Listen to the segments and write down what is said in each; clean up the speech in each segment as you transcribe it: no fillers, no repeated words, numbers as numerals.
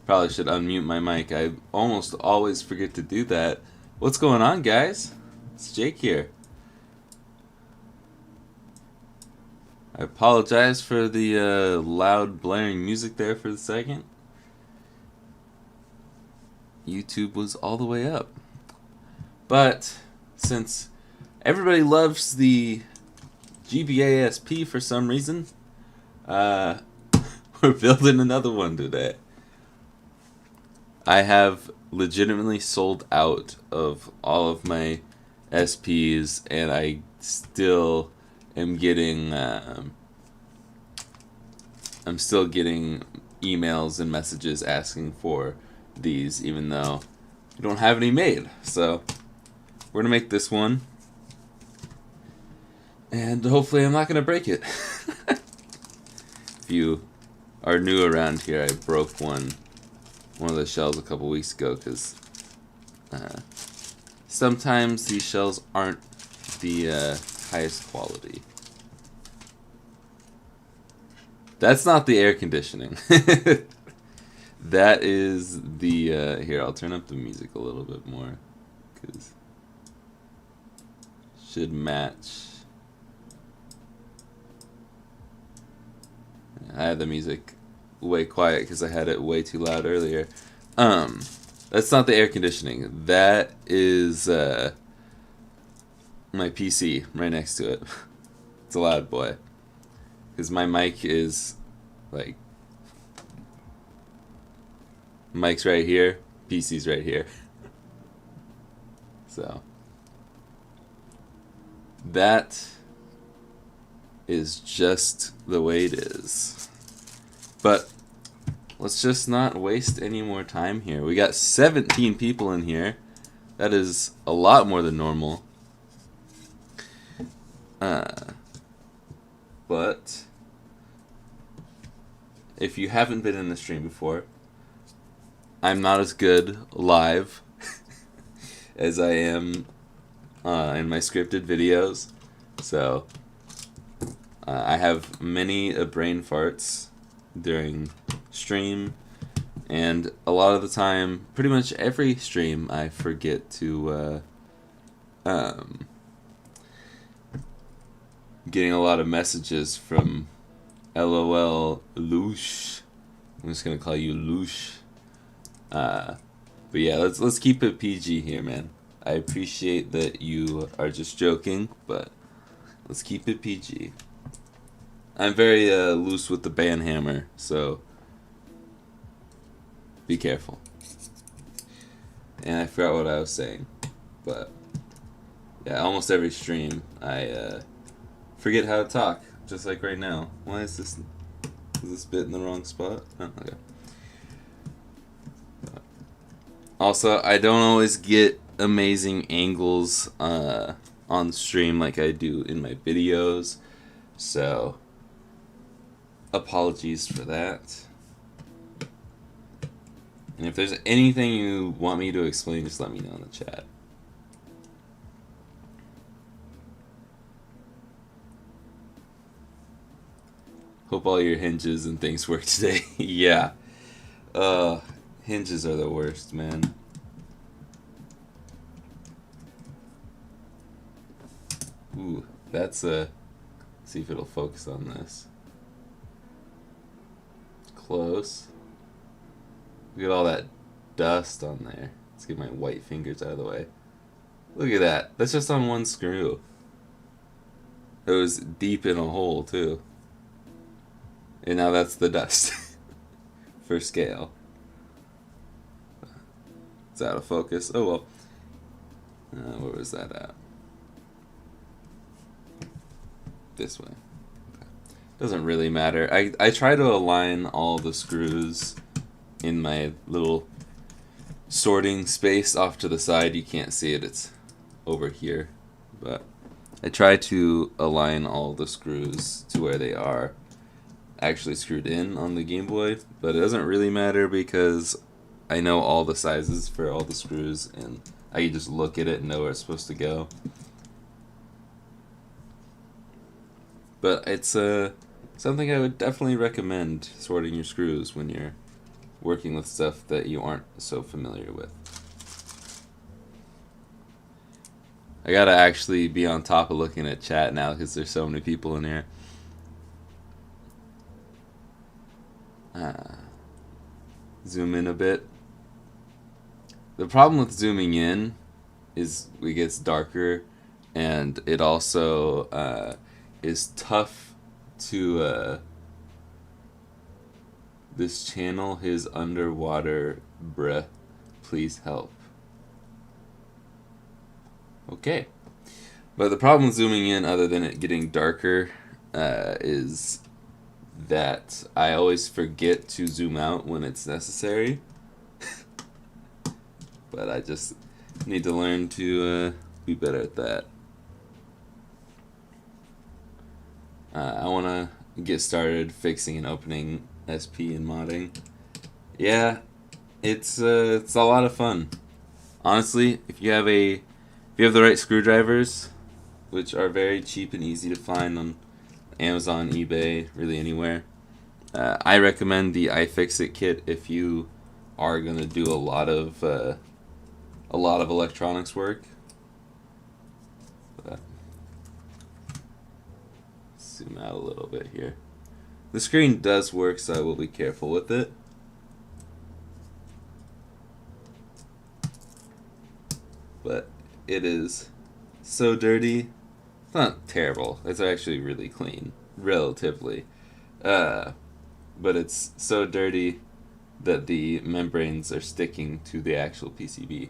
Probably should unmute my mic. I almost always forget to do that. What's going on, guys? It's Jake here. I apologize for the loud blaring music there for the second. YouTube was all the way up. But since everybody loves the GBA SP for some reason, we're building another one today. I have legitimately sold out of all of my SPs, and I still am getting I'm still getting emails and messages asking for these, even though I don't have any made. So we're gonna make this one, and hopefully I'm not gonna break it. If you are new around here, I broke one of the shells a couple weeks ago because sometimes these shells aren't the highest quality. That's not the air conditioning. That is the here, I'll turn up the music a little bit more because should match. I had the music way quiet because I had it way too loud earlier. That's not the air conditioning. That is my PC right next to it. It's a loud boy. Because my mic is like, mic's right here, PC's right here. So that is just the way it is. But let's just not waste any more time here. We got 17 people in here. That is a lot more than normal. But if you haven't been in the stream before, I'm not as good live as I am in my scripted videos. So I have many brain farts during stream, and a lot of the time, pretty much every stream, I forget to getting a lot of messages from LOL Loosh. I'm just gonna call you Loosh. But yeah, let's keep it PG here, man. I appreciate that you are just joking, but let's keep it PG. I'm very loose with the ban hammer, so be careful. And I forgot what I was saying, but yeah, almost every stream I forget how to talk, just like right now. Why is this bit in the wrong spot? Oh, okay. Also, I don't always get amazing angles on stream like I do in my videos, so apologies for that. And if there's anything you want me to explain, just let me know in the chat. Hope all your hinges and things work today. Yeah. Hinges are the worst, man. Ooh, that's see if it'll focus on this. Close. Look at all that dust on there. Let's get my white fingers out of the way. Look at that. That's just on one screw. It was deep in a hole, too. And now that's the dust. For scale. It's out of focus. Oh well. Where was that at? This way. Okay. Doesn't really matter. I try to align all the screws in my little sorting space off to the side. You can't see it. It's over here. But I try to align all the screws to where they are actually screwed in on the Game Boy, but it doesn't really matter because I know all the sizes for all the screws, and I can just look at it and know where it's supposed to go. But it's something I would definitely recommend, sorting your screws when you're working with stuff that you aren't so familiar with. I gotta actually be on top of looking at chat now because there's so many people in here. Zoom in a bit. The problem with zooming in is it gets darker, and it also is tough to this channel, his underwater bruh, please help. Okay, but the problem with zooming in, other than it getting darker, is that I always forget to zoom out when it's necessary. But I just need to learn to be better at that. I want to get started fixing and opening SP and modding. Yeah, it's a lot of fun. Honestly, if you have the right screwdrivers, which are very cheap and easy to find on Amazon, eBay, really anywhere, I recommend the iFixit kit if you are gonna do a lot of electronics work. Zoom out a little bit here. The screen does work, so I will be careful with it. But it is so dirty. It's not terrible. It's actually really clean, relatively. But it's so dirty that the membranes are sticking to the actual PCB. You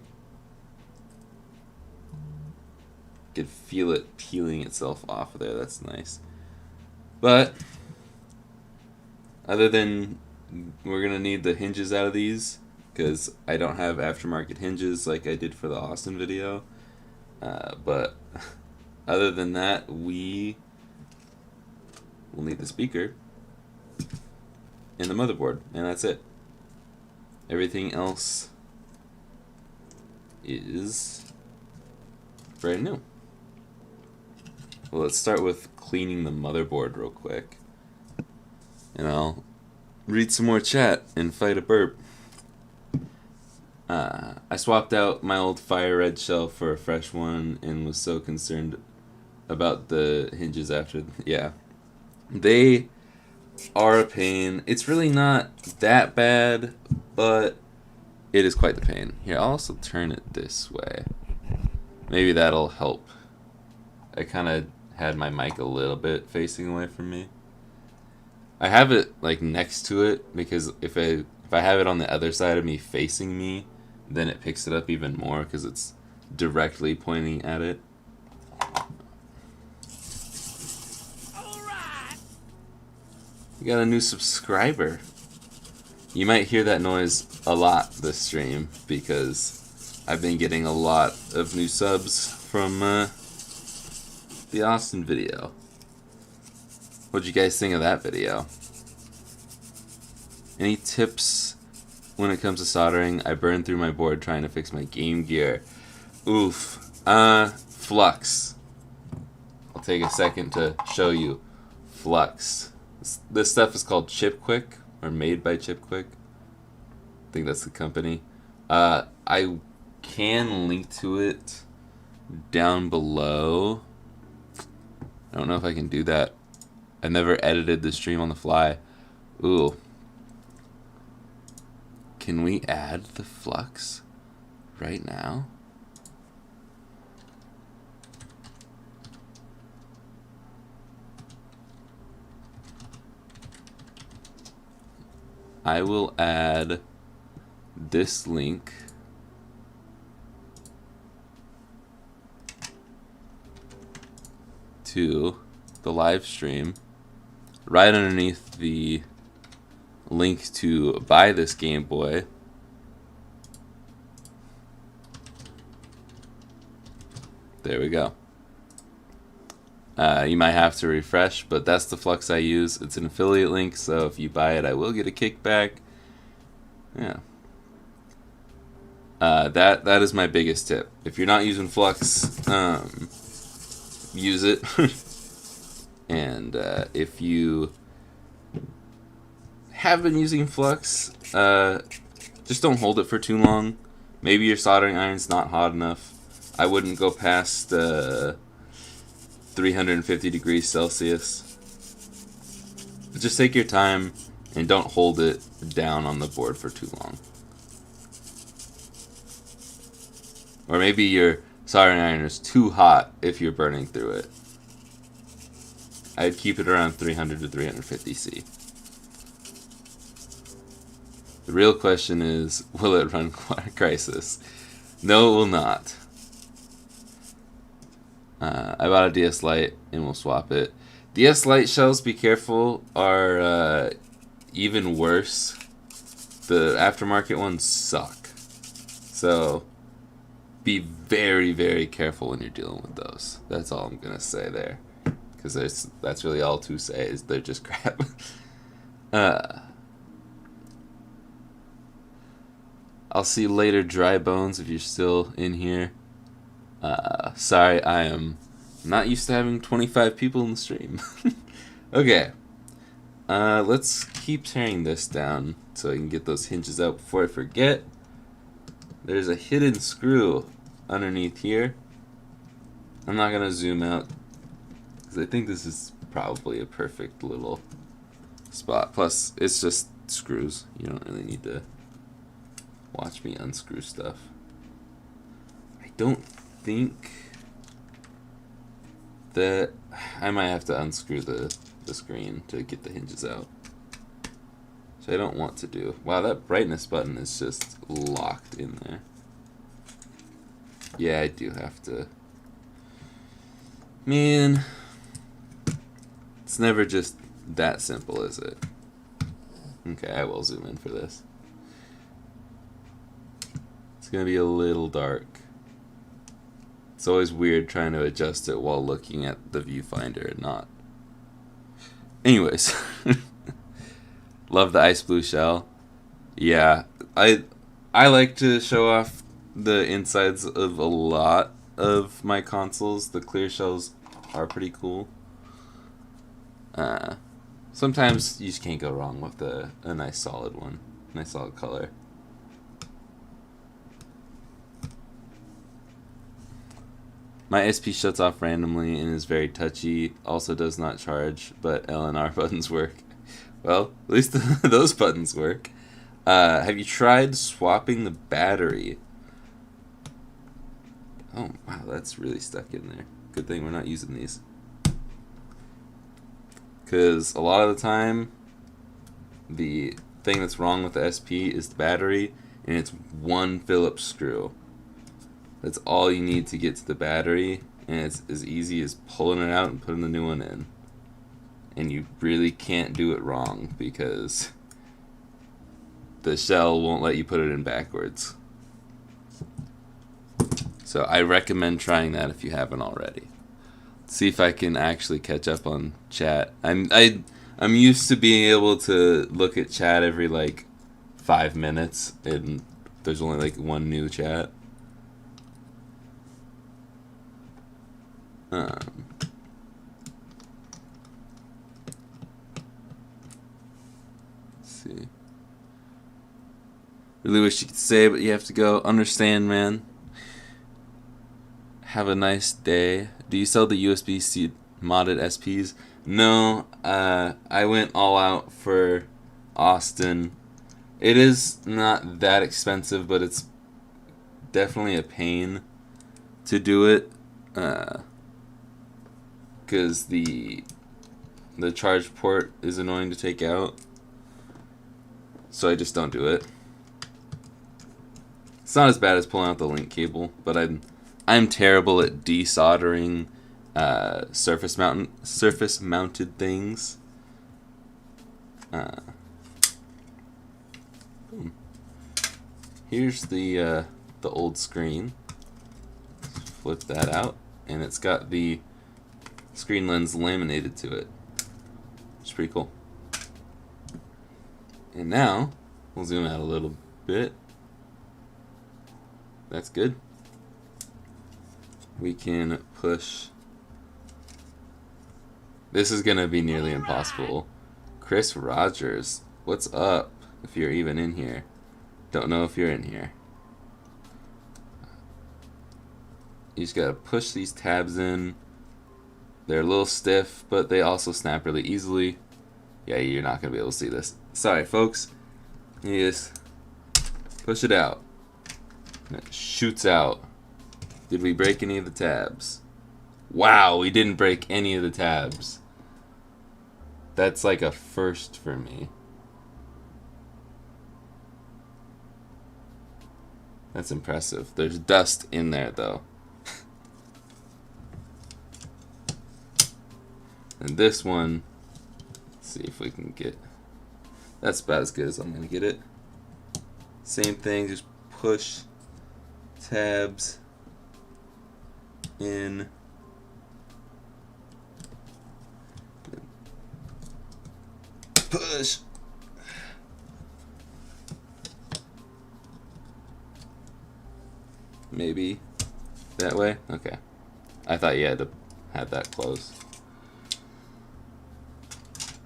can feel it peeling itself off of there. That's nice. But other than we're going to need the hinges out of these, because I don't have aftermarket hinges like I did for the Austin video. But other than that, we will need the speaker and the motherboard, and that's it. Everything else is brand new. Well, let's start with cleaning the motherboard real quick, and I'll read some more chat and fight a burp. I swapped out my old fire red shell for a fresh one and was so concerned about the hinges after. Yeah, they are a pain. It's really not that bad, but it is quite the pain. Here, I'll also turn it this way. Maybe that'll help. I kind of had my mic a little bit facing away from me. I have it like next to it because if I have it on the other side of me facing me, then it picks it up even more because it's directly pointing at it. We got a new subscriber. You might hear that noise a lot this stream because I've been getting a lot of new subs from the Austin video. What'd you guys think of that video? Any tips when it comes to soldering? I burned through my board trying to fix my Game Gear. Oof. Flux. I'll take a second to show you. Flux. This stuff is called Chipquik, or made by Chipquik. I think that's the company. I can link to it down below. I don't know if I can do that. I never edited the stream on the fly. Ooh. Can we add the flux right now? I will add this link to the live stream right underneath the link to buy this Game Boy. There we go. You might have to refresh, but that's the flux I use. It's an affiliate link, so if you buy it, I will get a kickback. Yeah. That is my biggest tip. If you're not using flux, use it. And if you have been using flux, just don't hold it for too long. Maybe your soldering iron's not hot enough. I wouldn't go past 350 degrees Celsius. Just take your time and don't hold it down on the board for too long. Or maybe your soldering iron is too hot if you're burning through it. I'd keep it around 300 to 350 C. The real question is, will it run Crisis? No, it will not. I bought a DS Lite and we'll swap it. DS Lite shells, be careful, are even worse. The aftermarket ones suck. So be very, very careful when you're dealing with those. That's all I'm going to say there. Because that's really all to say, is they're just crap. I'll see you later, Dry Bones, if you're still in here. Sorry, I am not used to having 25 people in the stream. Okay. Let's keep tearing this down so I can get those hinges out before I forget. There's a hidden screw underneath here. I'm not going to zoom out because I think this is probably a perfect little spot. Plus, it's just screws. You don't really need to watch me unscrew stuff. I don't think that I might have to unscrew the screen to get the hinges out. So I don't want to do. Wow, that brightness button is just locked in there. Yeah, I do have to. Man, it's never just that simple, is it? Okay, I will zoom in for this. It's gonna be a little dark. It's always weird trying to adjust it while looking at the viewfinder and not. Anyways, love the ice blue shell. Yeah, I like to show off the insides of a lot of my consoles. The clear shells are pretty cool. Sometimes you just can't go wrong with a nice solid one, nice solid color. My SP shuts off randomly and is very touchy. Also does not charge, but L and R buttons work. Well, at least those buttons work. Have you tried swapping the battery? Oh, wow, that's really stuck in there. Good thing we're not using these. Because a lot of the time, the thing that's wrong with the SP is the battery, and it's one Phillips screw. That's all you need to get to the battery, and it's as easy as pulling it out and putting the new one in. And you really can't do it wrong because the shell won't let you put it in backwards. So I recommend trying that if you haven't already. Let's see if I can actually catch up on chat. I'm used to being able to look at chat every like 5 minutes, and there's only like one new chat. Let's see. Really wish you could say, but you have to go. Understand, man. Have a nice day. Do you sell the USB-C modded SPs? No, I went all out for Austin. It is not that expensive, but it's definitely a pain to do it. Because the charge port is annoying to take out, so I just don't do it. It's not as bad as pulling out the link cable, but I'm terrible at desoldering surface mounted things. Boom. Here's the old screen. Flip that out, and it's got the screen lens laminated to it. It's pretty cool. And now we'll zoom out a little bit. That's good. We can push. This is gonna be nearly impossible. Chris Rogers. What's up? If you're even in here. Don't know if you're in here. You just gotta push these tabs in. They're a little stiff, but they also snap really easily. Yeah, you're not gonna be able to see this. Sorry, folks. You just push it out. And it shoots out. Did we break any of the tabs? Wow, we didn't break any of the tabs. That's like a first for me. That's impressive. There's dust in there, though. And this one, let's see if we can get... That's about as good as I'm going to get it. Same thing, just push tabs in. Push. Maybe that way? Okay. I thought you had to have that close.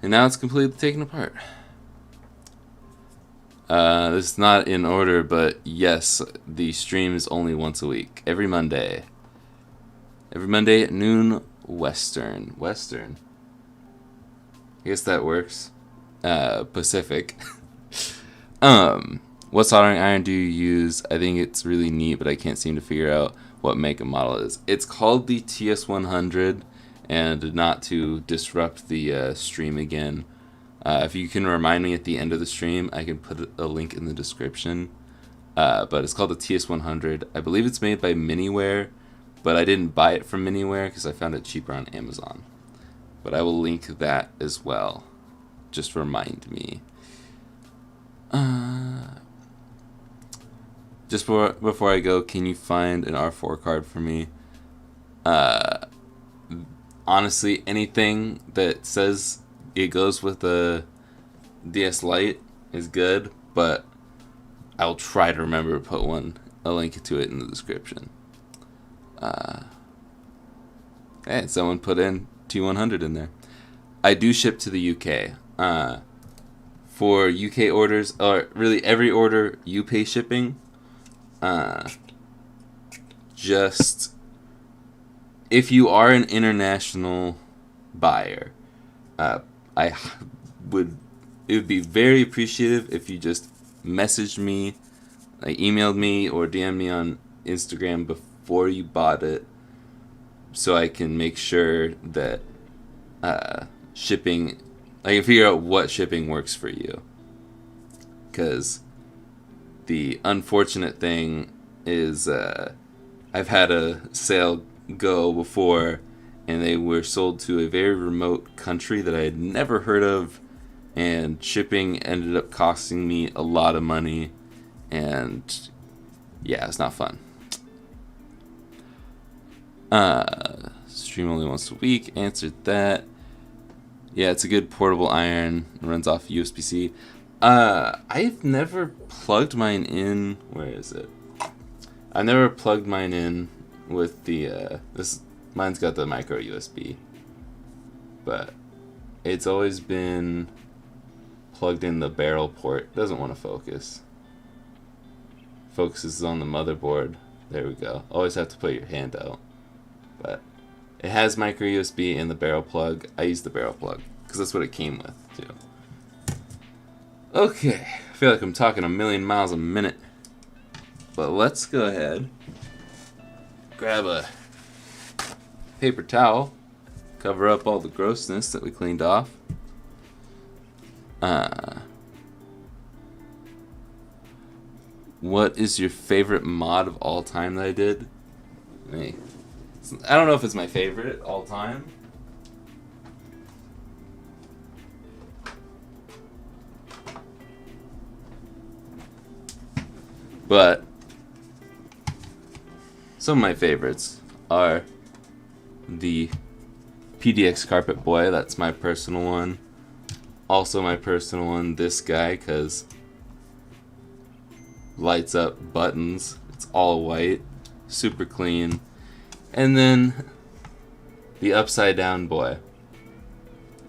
And now it's completely taken apart. This is not in order, but yes, the stream is only once a week. Every Monday. Every Monday at noon Western. Western. I guess that works. Pacific. What soldering iron do you use? I think it's really neat, but I can't seem to figure out what make and model it is. It's called the TS100, and not to disrupt the stream again, if you can remind me at the end of the stream, I can put a link in the description. But it's called the TS100. I believe it's made by Miniware, but I didn't buy it from Miniware because I found it cheaper on Amazon. But I will link that as well. Just remind me. Just before I go, can you find an R4 card for me? Honestly, anything that says it goes with the DS Lite is good, but I'll try to remember to put a link to it in the description. Hey, someone put in T100 in there. I do ship to the UK. For UK orders, or really every order, you pay shipping. Just if you are an international buyer, it would be very appreciative if you just messaged me, like emailed me or DM'd me on Instagram before you bought it, so I can make sure that shipping, I can figure out what shipping works for you. Because the unfortunate thing is I've had a sale go before, and they were sold to a very remote country that I had never heard of, and shipping ended up costing me a lot of money, and yeah, it's not fun. Stream only once a week, answered that. Yeah, it's a good portable iron, it runs off USB-C. I've never plugged mine in, where is it? I've never plugged mine in with the, mine's got the micro USB, but it's always been plugged in the barrel port. Doesn't want to focus. Focuses on the motherboard. There we go. Always have to put your hand out. But it has micro USB in the barrel plug. I use the barrel plug because that's what it came with too. Okay, I feel like I'm talking a million miles a minute, but let's go ahead, grab a paper towel, cover up all the grossness that we cleaned off. What is your favorite mod of all time that I did? I don't know if it's my favorite all time. But some of my favorites are the PDX Carpet Boy. That's my personal one. Also my personal one, this guy, because lights up buttons. It's all white, super clean. And then the Upside Down Boy.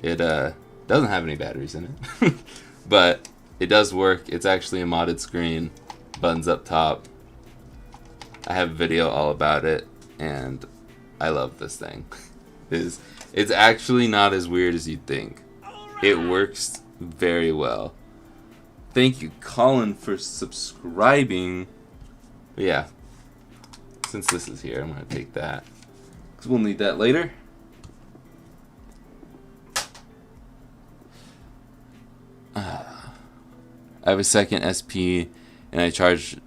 It doesn't have any batteries in it, But it does work. It's actually a modded screen. Buttons up top. I have a video all about it, and I love this thing. It's actually not as weird as you'd think. It works very well. Thank you, Colin, for subscribing. But yeah, since this is here, I'm going to take that, because we'll need that later. I have a second SP, and I charged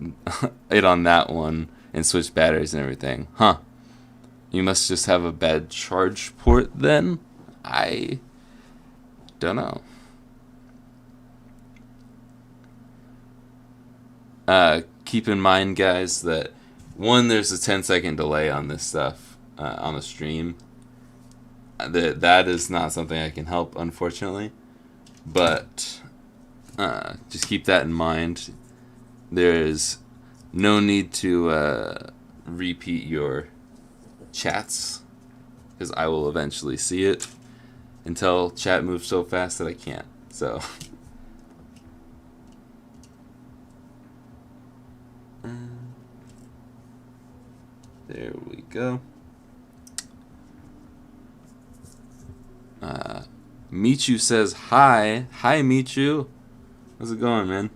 it on that one and switched batteries and everything. Huh. You must just have a bad charge port then? I don't know. Keep in mind, guys, that one, there's a 10-second delay on this stuff on the stream. That is not something I can help, unfortunately. But just keep that in mind. There is no need to repeat your chats, because I will eventually see it until chat moves so fast that I can't. So there we go. Michu says hi. Hi, Michu. How's it going, man?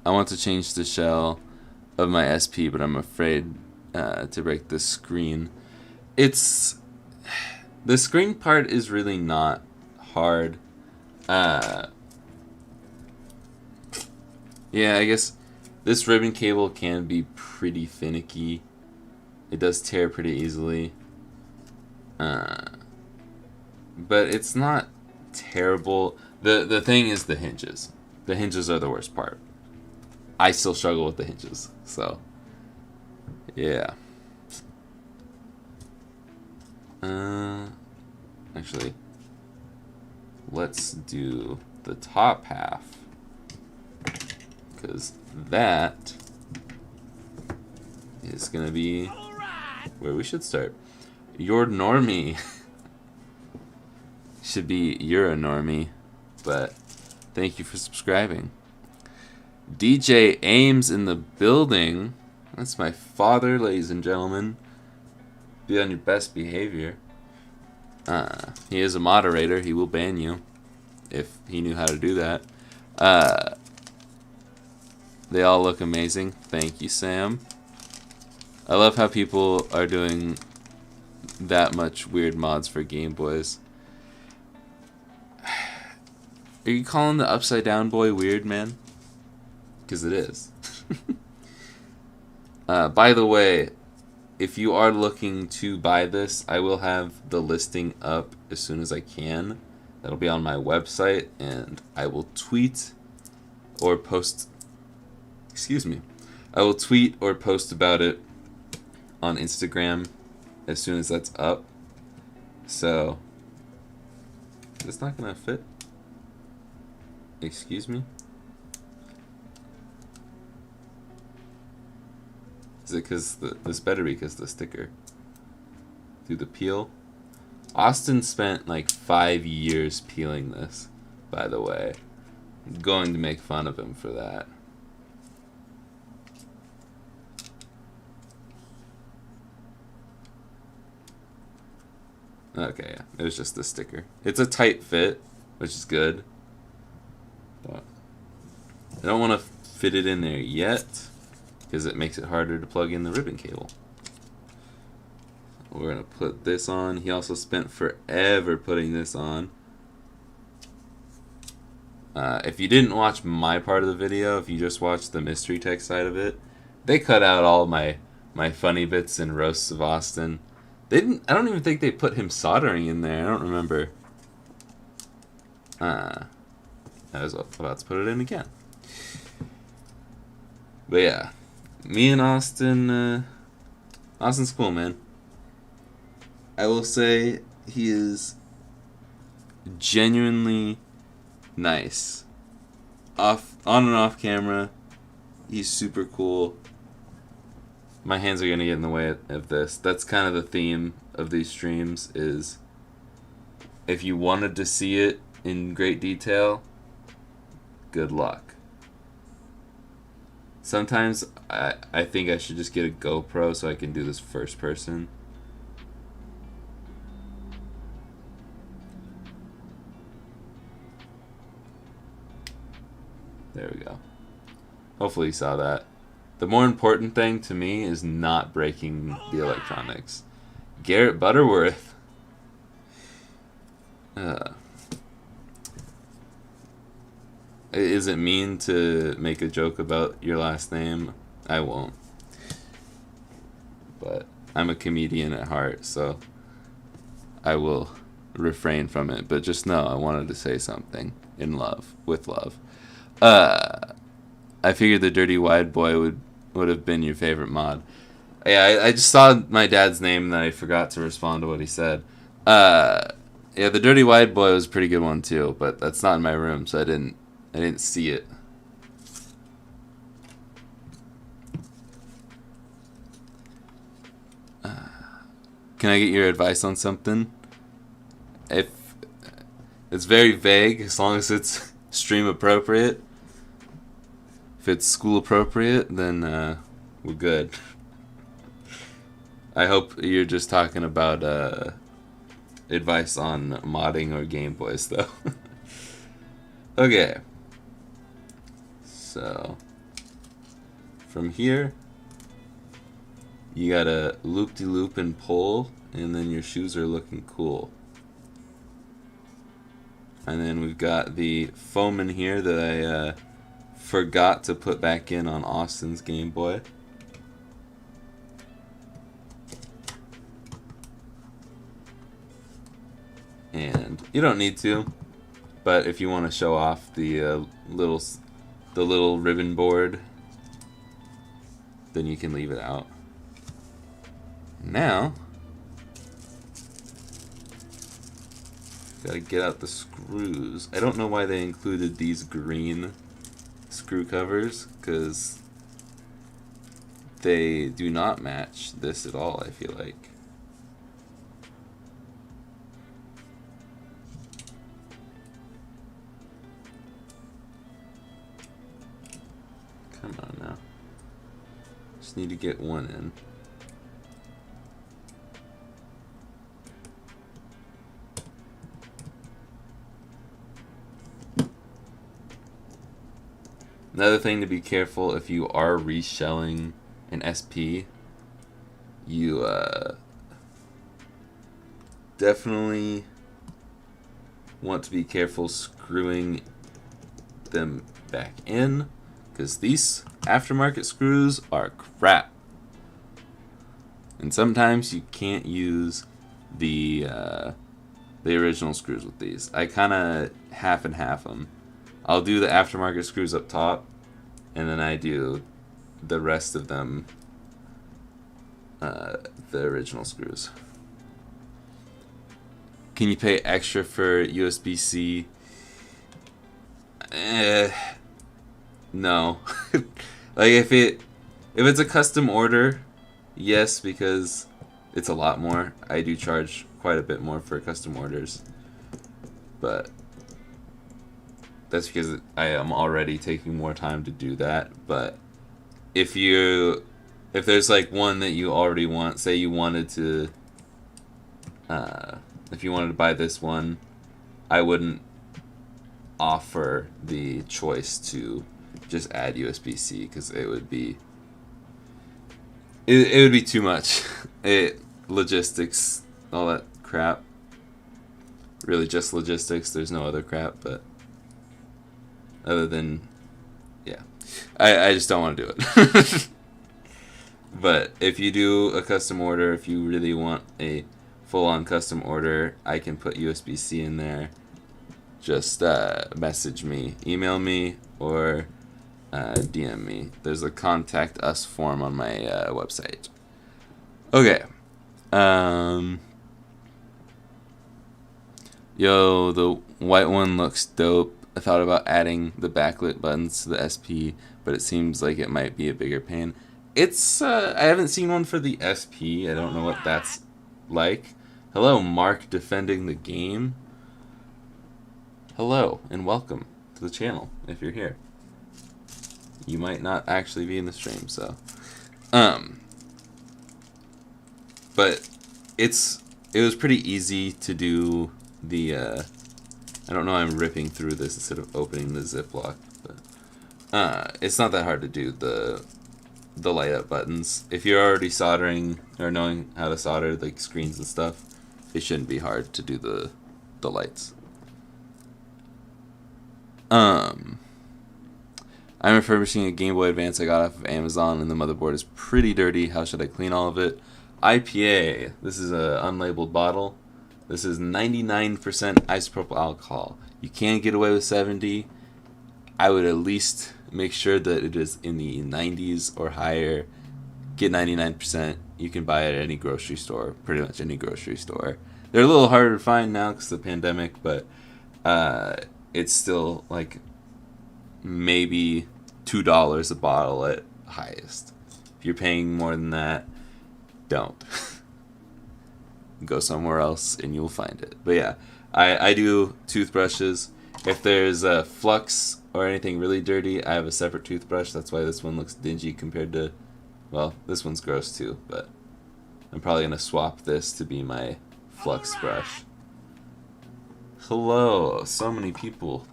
I want to change the shell of my SP, but I'm afraid to break the screen. The screen part is really not hard. Yeah, I guess this ribbon cable can be pretty finicky. It does tear pretty easily. But it's not terrible. The thing is the hinges. The hinges are the worst part. I still struggle with the hinges, so yeah. Actually, let's do the top half, because that is gonna be where we should start. Your normie should be you're a normie, but thank you for subscribing. DJ Ames in the building. That's my father, ladies and gentlemen. Be on your best behavior. He is a moderator. He will ban you if he knew how to do that. They all look amazing. Thank you, Sam. I love how people are doing that much weird mods for Game Boys. Are you calling the Upside Down Boy weird, man? Because it is. By the way, if you are looking to buy this, I will have the listing up as soon as I can. That'll be on my website, and I will tweet or post... Excuse me. I will tweet or post about it on Instagram as soon as that's up. So, it's not going to fit. Excuse me? Is it because this better be because the sticker? Through the peel? Austin spent like 5 years peeling this, by the way. I'm going to make fun of him for that. Okay, yeah, it was just the sticker. It's a tight fit, which is good. But I don't want to fit it in there yet, because it makes it harder to plug in the ribbon cable. We're going to put this on. He also spent forever putting this on. If you didn't watch my part of the video, if you just watched the mystery tech side of it, they cut out all my funny bits and roasts of Austin. They didn't. I don't even think they put him soldering in there. I don't remember. I was about to put it in again. But yeah, me and Austin, Austin's cool, man. I will say he is genuinely nice. On and off camera, he's super cool. My hands are gonna get in the way of this. That's kind of the theme of these streams is if you wanted to see it in great detail, good luck. Sometimes I think I should just get a GoPro so I can do this first person. There we go. Hopefully you saw that. The more important thing to me is not breaking the electronics. Garrett Butterworth. Is it mean to make a joke about your last name? I won't. But I'm a comedian at heart, so I will refrain from it. But just know I wanted to say something in love, with love. I figured the Dirty Wide Boy would have been your favorite mod. Yeah, I just saw my dad's name and I forgot to respond to what he said. Yeah, the Dirty Wide Boy was a pretty good one too, but that's not in my room, so I didn't see it. Can I get your advice on something? If it's very vague, as long as it's stream appropriate. If it's school appropriate, then we're good. I hope you're just talking about advice on modding or Game Boys, though. Okay. So, from here, you got a loop-de-loop and pull, and then your shoes are looking cool. And then we've got the foam in here that I forgot to put back in on Austin's Game Boy. And you don't need to, but if you want to show off the little ribbon board, then you can leave it out. Now, gotta get out the screws. I don't know why they included these green screw covers, because they do not match this at all, I feel like. Come on now. Just need to get one in. Another thing to be careful, if you are reshelling an SP, you definitely want to be careful screwing them back in, because these aftermarket screws are crap. And sometimes you can't use the original screws with these. I kind of half and half them. I'll do the aftermarket screws up top, and then I do the rest of them, the original screws. Can you pay extra for USB-C? No. Like if it's a custom order, yes, because it's a lot more. I do charge quite a bit more for custom orders, but that's because I am already taking more time to do that. But if there's like one that you already want, say you wanted to, if you wanted to buy this one, I wouldn't offer the choice to just add USB-C, because it would be too much. Logistics, all that crap. Really just logistics, there's no other crap, but other than, yeah. I just don't want to do it. But if you do a custom order, if you really want a full-on custom order, I can put USB-C in there. Just message me, email me, or DM me. There's a contact us form on my website. Okay. Yo, the white one looks dope. I thought about adding the backlit buttons to the SP, but it seems like it might be a bigger pain. It's I haven't seen one for the SP. I don't know what that's like. Hello, Mark defending the game. Hello, and welcome to the channel, if you're here. You might not actually be in the stream, so. But it was pretty easy to do the, I don't know, I'm ripping through this instead of opening the Ziploc, but it's not that hard to do the light up buttons. If you're already soldering or knowing how to solder like screens and stuff, it shouldn't be hard to do the lights. I'm refurbishing a Game Boy Advance I got off of Amazon, and the motherboard is pretty dirty. How should I clean all of it? IPA. This is an unlabeled bottle. This is 99% isopropyl alcohol. You can get away with 70. I would at least make sure that it is in the 90s or higher. Get 99%. You can buy it at any grocery store, pretty much any grocery store. They're a little harder to find now because of the pandemic, but it's still like maybe $2 a bottle at highest. If you're paying more than that, don't. Go somewhere else and you'll find it. But yeah, I do toothbrushes. If there's a flux or anything really dirty, I have a separate toothbrush. That's why this one looks dingy compared to, well, this one's gross too, but I'm probably going to swap this to be my flux brush. Hello, so many people.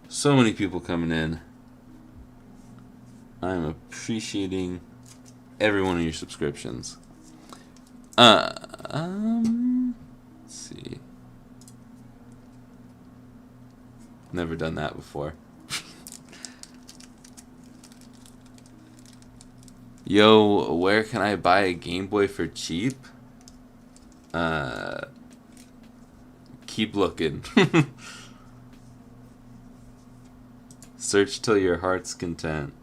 So many people coming in. I'm appreciating every one of your subscriptions. Let's see. Never done that before. Yo, where can I buy a Game Boy for cheap? Keep looking. Search till your heart's content.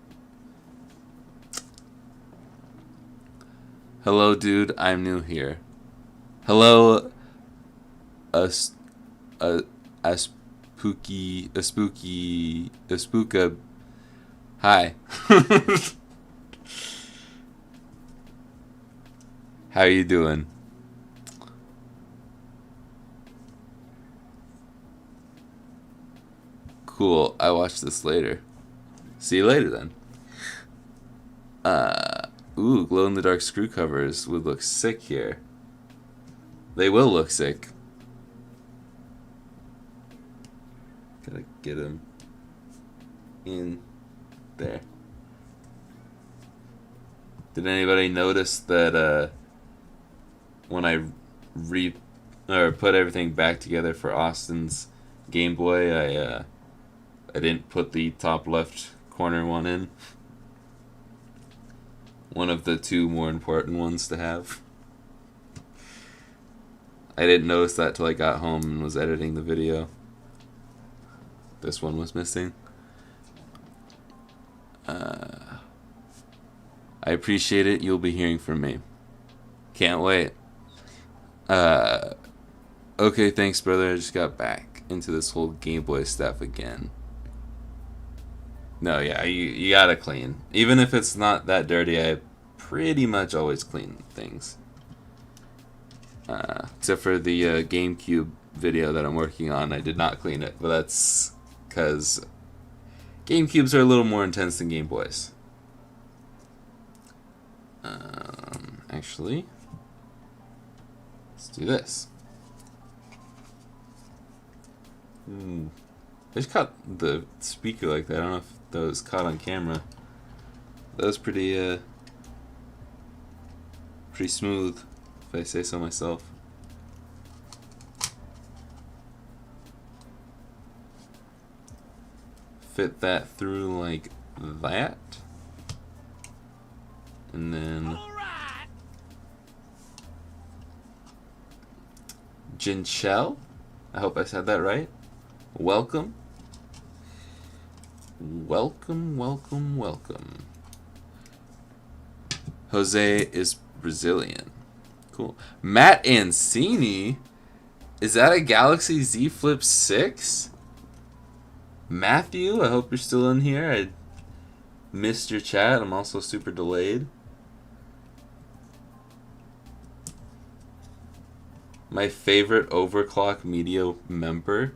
Hello, dude. I'm new here. Hello, a spooka. Hi. How you doing? Cool. I watch this later. See you later then. Ooh, glow-in-the-dark screw covers would look sick here. They will look sick. Gotta get them in there. Did anybody notice that when I put everything back together for Austin's Game Boy, I didn't put the top left corner one in. One of the two more important ones to have. I didn't notice that till I got home and was editing the video. This one was missing. I appreciate it. You'll be hearing from me. Can't wait. Okay, thanks, brother. I just got back into this whole Game Boy stuff again. No, yeah, you gotta clean. Even if it's not that dirty, I pretty much always clean things. Except for the GameCube video that I'm working on, I did not clean it. But that's because GameCubes are a little more intense than Game Boys. Actually, let's do this. I just caught the speaker like that. I don't know if that was caught on camera. That was pretty smooth, if I say so myself. Fit that through like that. And then Jinchel, I hope I said that right. Welcome. Welcome, welcome, welcome. Jose is Brazilian. Cool. Matt Ancini? Is that a Galaxy Z Flip 6? Matthew, I hope you're still in here. I missed your chat. I'm also super delayed. my favorite overclock media member.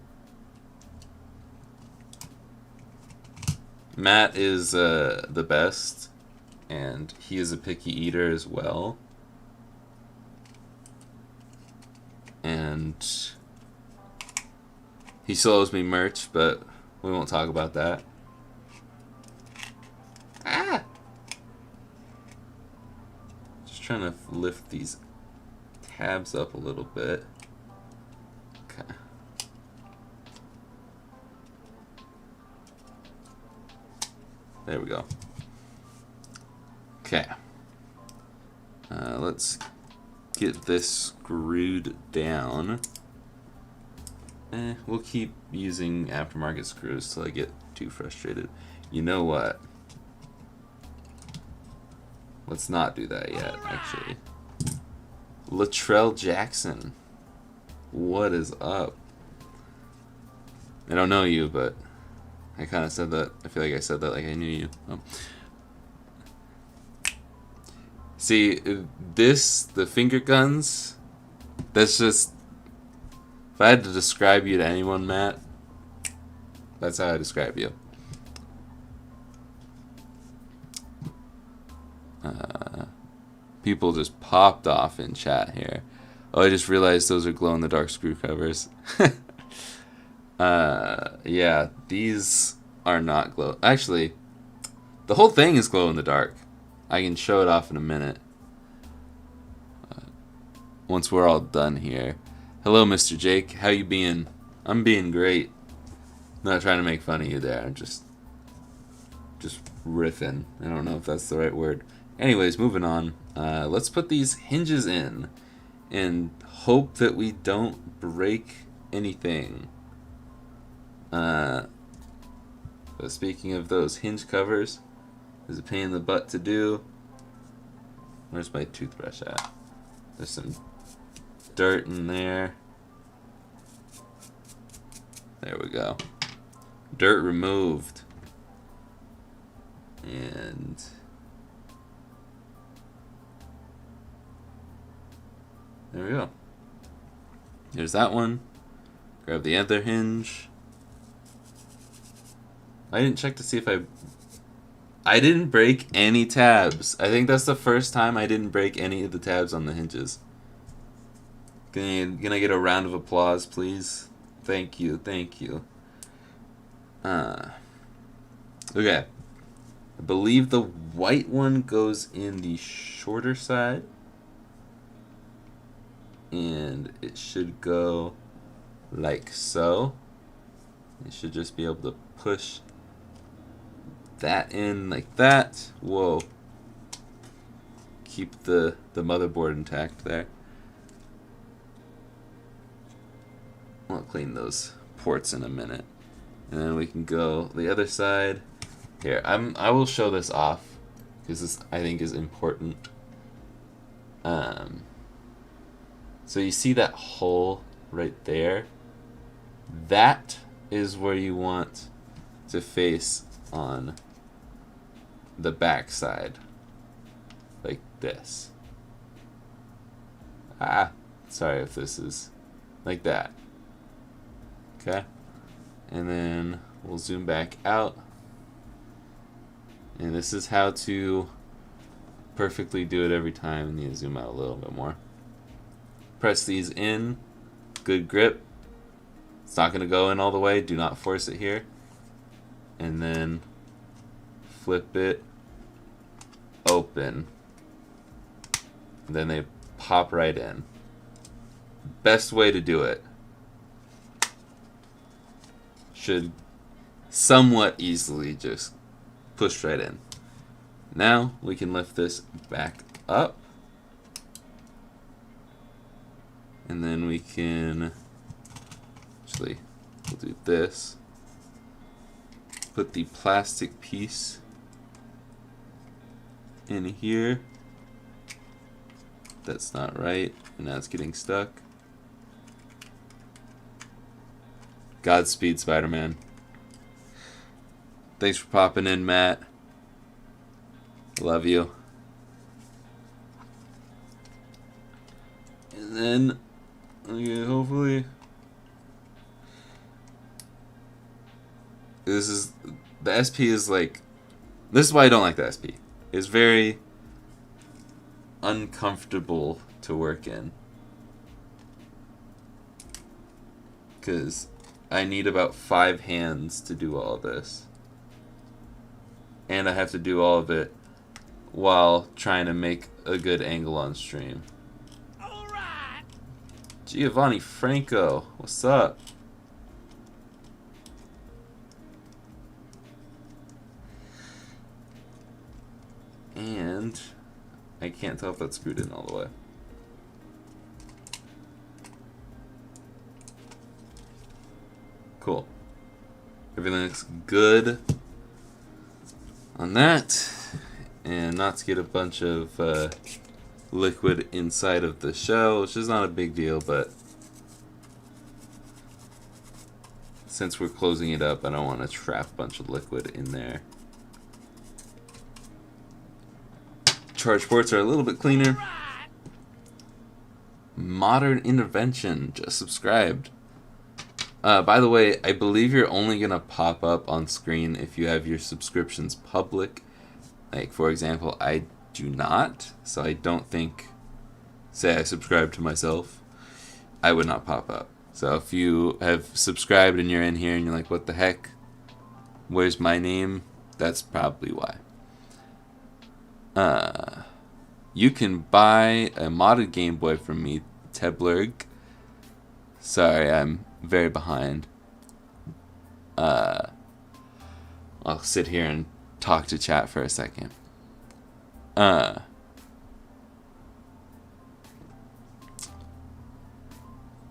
Matt is the best, and he is a picky eater as well. And he still owes me merch, but we won't talk about that. Ah! Just trying to lift these tabs up a little bit. Okay. There we go. Okay. Let's get this screwed down. We'll keep using aftermarket screws till I get too frustrated. You know what? Let's not do that yet, actually. Latrell Jackson. What is up? I don't know you, but I kind of said that. I feel like I said that like I knew you. Oh. See, the finger guns, that's just, if I had to describe you to anyone, Matt, that's how I describe you. People just popped off in chat here. Oh, I just realized those are glow-in-the-dark screw covers. Yeah, these are not glow. Actually, the whole thing is glow-in-the-dark. I can show it off in a minute. Once we're all done here. Hello, Mr. Jake. How you being? I'm being great. I'm not trying to make fun of you there. I'm just riffing. I don't know if that's the right word. Anyways, moving on. Let's put these hinges in and hope that we don't break anything. But speaking of those hinge covers, there's a pain in the butt to do. Where's my toothbrush at? There's some dirt in there. There we go. Dirt removed. And there we go. There's that one. Grab the other hinge. I didn't check to see if I didn't break any tabs. I think that's the first time I didn't break any of the tabs on the hinges. Can I get a round of applause, please? Thank you, thank you. Okay. I believe the white one goes in the shorter side. And it should go like so. You should just be able to push that in like that. Whoa. Keep the motherboard intact there. I'll clean those ports in a minute. And then we can go the other side. Here, I will show this off because this I think is important. So you see that hole right there? That is where you want to face on the back side. Like this. Sorry if this is like that. Okay? And then we'll zoom back out. And this is how to perfectly do it every time. And you zoom out a little bit more. Press these in. Good grip. It's not going to go in all the way. Do not force it here. And then flip it open. And then they pop right in. Best way to do it. Should somewhat easily just push right in. Now we can lift this back up. And then we can, actually, we'll do this. Put the plastic piece in here. That's not right, and now it's getting stuck. Godspeed, Spider-Man. Thanks for popping in, Matt. Love you. And then Okay, hopefully. This is... The SP is like... This is why I don't like the SP. It's very uncomfortable to work in. Because I need about 5 hands to do all this. And I have to do all of it while trying to make a good angle on stream. All right. Giovanni Franco, what's up? And I can't tell if that's screwed in all the way. Cool. Everything looks good on that. And not to get a bunch of liquid inside of the shell, which is not a big deal, but since we're closing it up, I don't want to trap a bunch of liquid in there. Charge ports are a little bit cleaner. Modern Intervention just subscribed. By the way, I believe you're only going to pop up on screen if you have your subscriptions public. Like, for example, I do not, so I don't think, say I subscribe to myself, I would not pop up. So if you have subscribed and you're in here and you're like, what the heck, where's my name? That's probably why. You can buy a modded Game Boy from me, Teblerg. Sorry, I'm very behind. I'll sit here and talk to chat for a second. I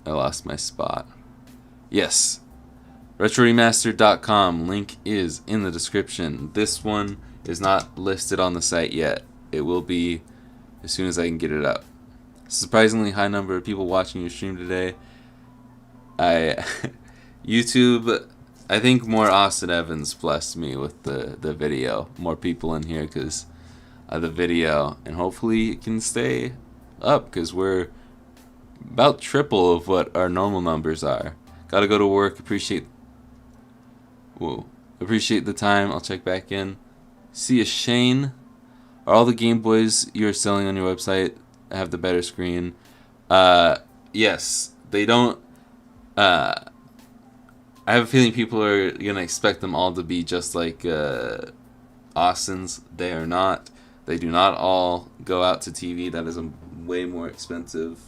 lost my spot. Yes. RetroRemastered.com. Link is in the description. This one is not listed on the site yet. It will be as soon as I can get it up. Surprisingly high number of people watching your stream today. YouTube, I think more Austin Evans blessed me with the video. More people in here because of the video. And hopefully it can stay up because we're about triple of what our normal numbers are. Gotta go to work. Appreciate the time. I'll check back in. See you, Shane. Are all the Game Boys you're selling on your website have the better screen? Yes. They don't. I have a feeling people are gonna expect them all to be just like Austin's. They are not. They do not all go out to TV. That is a way more expensive.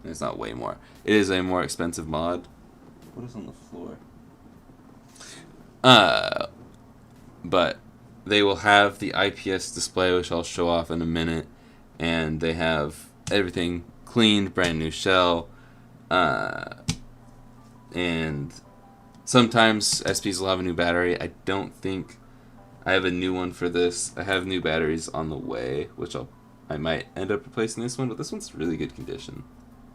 It's not way more. It is a more expensive mod. What is on the floor? But they will have the IPS display, which I'll show off in a minute, and they have everything cleaned, brand new shell, and sometimes SPs will have a new battery. I don't think I have a new one for this. I have new batteries on the way, which I might end up replacing this one, but this one's really good condition,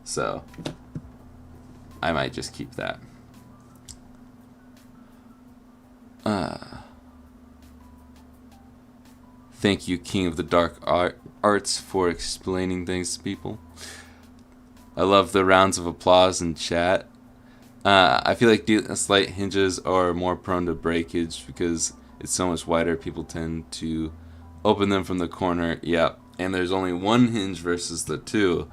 so I might just keep that. Thank you, King of the Dark Arts, for explaining things to people. I love the rounds of applause in chat. I feel like slight hinges are more prone to breakage because it's so much wider. People tend to open them from the corner. Yeah, and there's only one hinge versus the two.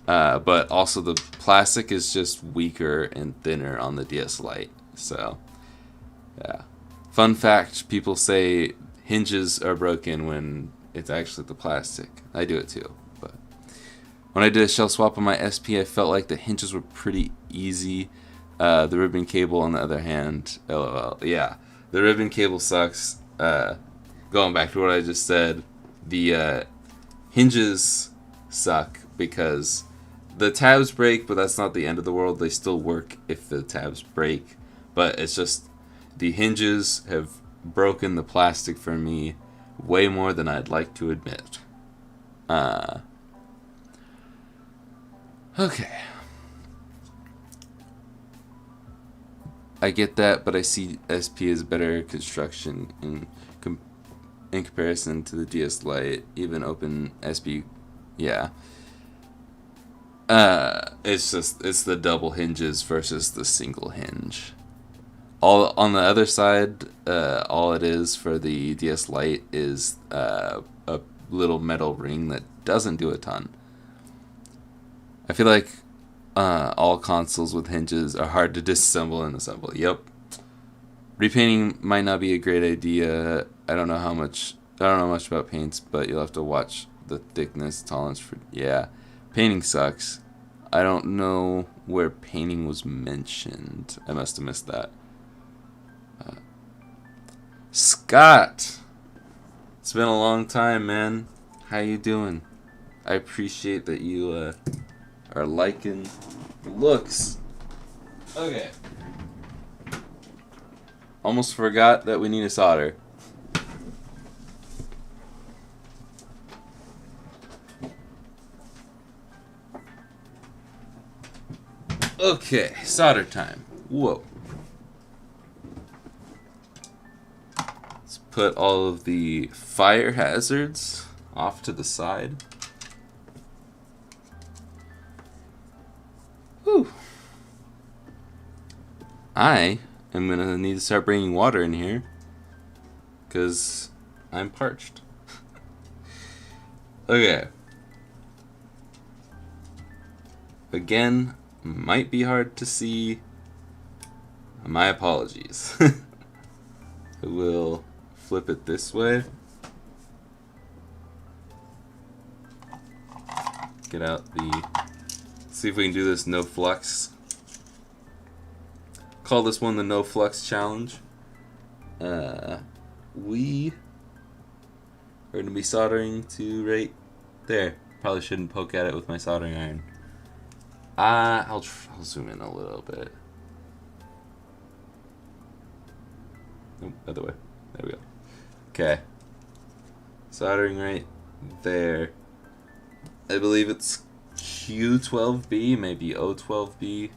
But also the plastic is just weaker and thinner on the DS Lite. So, yeah. Fun fact, people say hinges are broken when it's actually the plastic. I do it too. But when I did a shell swap on my SP, I felt like the hinges were pretty easy. The ribbon cable, on the other hand, LOL. Yeah, the ribbon cable sucks. Going back to what I just said, the hinges suck because the tabs break, but that's not the end of the world. They still work if the tabs break, but it's just the hinges have broken the plastic for me way more than I'd like to admit. Okay. I get that, but I see SP as better construction in comparison to the DS Lite. Even Open SP, yeah. It's the double hinges versus the single hinge. All on the other side, all it is for the DS Lite is a little metal ring that doesn't do a ton. I feel like all consoles with hinges are hard to disassemble and assemble. Yep. Repainting might not be a great idea. I don't know much about paints, but you'll have to watch the thickness, tolerance for. Yeah, painting sucks. I don't know where painting was mentioned. I must have missed that. Scott, it's been a long time, man. How you doing? I appreciate that you are liking the looks. Okay. Almost forgot that we need a solder. Okay, solder time. Whoa. Let's put all of the fire hazards off to the side. Whew. I'm gonna need to start bringing water in here because I'm parched. Okay. Again, might be hard to see. My apologies. I will flip it this way. Get out the. See if we can do this no flux. Call this one the no flux challenge. We are going to be soldering to right there. Probably shouldn't poke at it with my soldering iron. I'll zoom in a little bit. Nope, other way. There we go. Okay. Soldering right there. I believe it's Q12B, maybe O12B.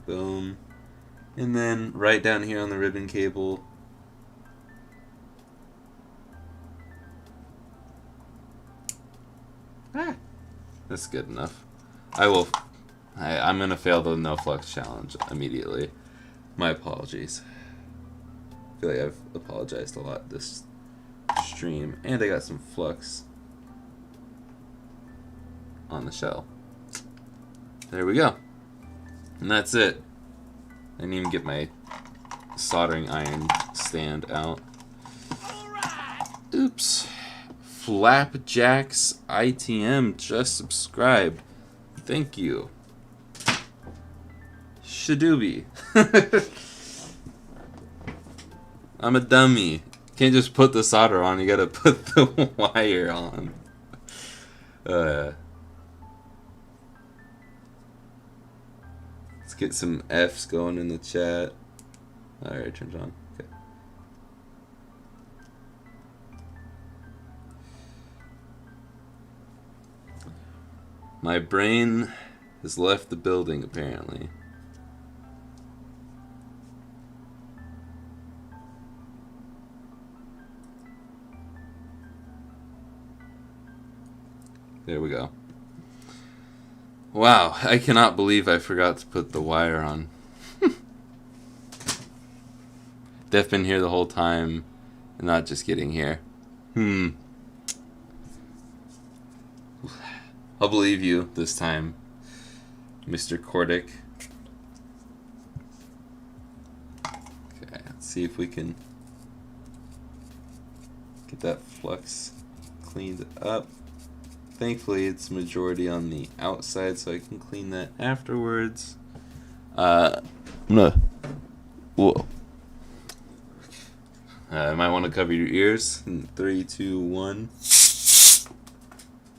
Boom. And then right down here on the ribbon cable. That's good enough. I'm gonna fail the no flux challenge immediately. My apologies. I feel like I've apologized a lot this stream. And I got some flux on the shell. There we go. And that's it. I didn't even get my soldering iron stand out. Oops. Flapjacks ITM just subscribed. Thank you. Shadooby. I'm a dummy. Can't just put the solder on, you gotta put the wire on. Let's get some F's going in the chat. Alright, turns on. Okay. My brain has left the building, apparently. There we go. Wow, I cannot believe I forgot to put the wire on. They've been here the whole time, and not just getting here. I'll believe you this time, Mr. Cordic. Okay, let's see if we can get that flux cleaned up. Thankfully, it's majority on the outside, so I can clean that afterwards. I'm gonna. Whoa. I might want to cover your ears. In 3, 2, 1.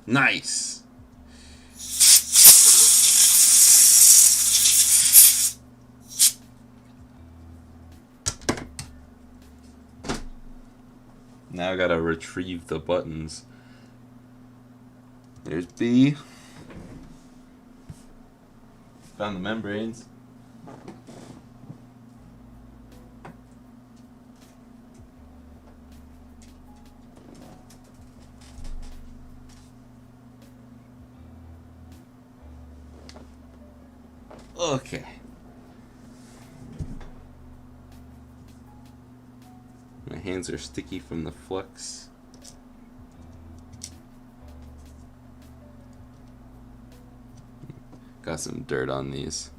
Nice. Now I gotta retrieve the buttons. There's B. Found the membranes. Okay. My hands are sticky from the flux. Got some dirt on these.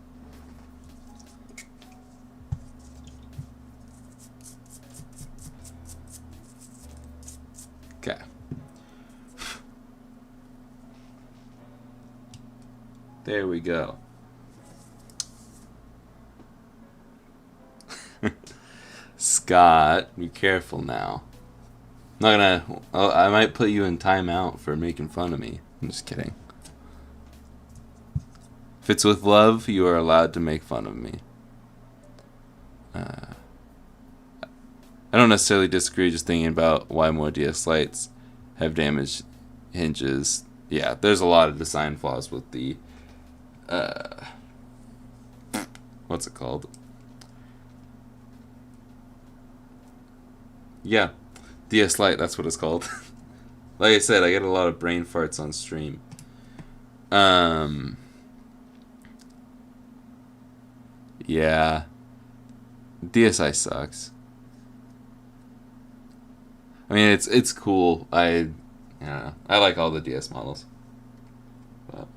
Okay. There we go. Scott, be careful now. I'm not gonna. I might put you in timeout for making fun of me. I'm just kidding. If it's with love, you are allowed to make fun of me. I don't necessarily disagree, just thinking about why more DS lights have damaged hinges. Yeah, there's a lot of design flaws with the what's it called? Yeah, DS Lite, that's what it's called. Like I said, I get a lot of brain farts on stream. Yeah. DSi sucks. I mean, it's cool. I like all the DS models. But,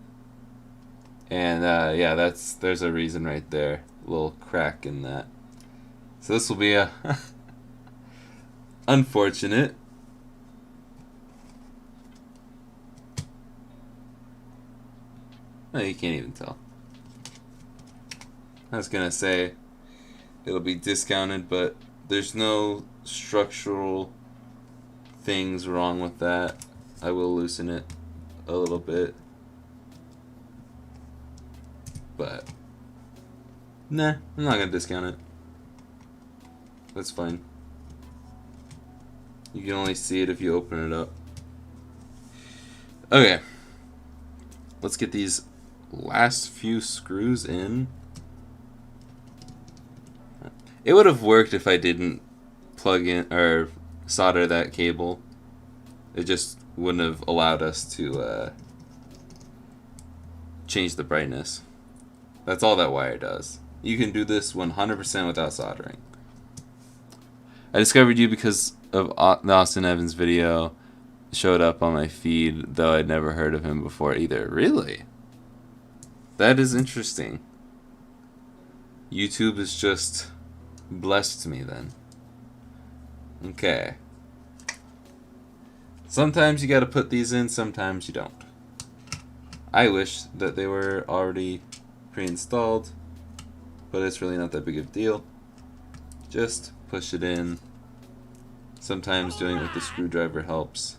and yeah, there's a reason right there. A little crack in that. So this will be a unfortunate. Oh, you can't even tell. I was gonna say it'll be discounted, but there's no structural things wrong with that. I will loosen it a little bit, but nah, I'm not gonna discount it. That's fine. You can only see it if you open it up. Okay, let's get these last few screws in. It would have worked if I didn't plug in or solder that cable. It just wouldn't have allowed us to change the brightness. That's all that wire does. You can do this 100% without soldering. I discovered you because of the Austin Evans video. Showed up on my feed, though I'd never heard of him before either. Really? That is interesting. YouTube is just blessed me then. Okay. Sometimes you gotta put these in, sometimes you don't. I wish that they were already pre-installed, but it's really not that big of a deal. Just push it in. Sometimes doing it with the screwdriver helps.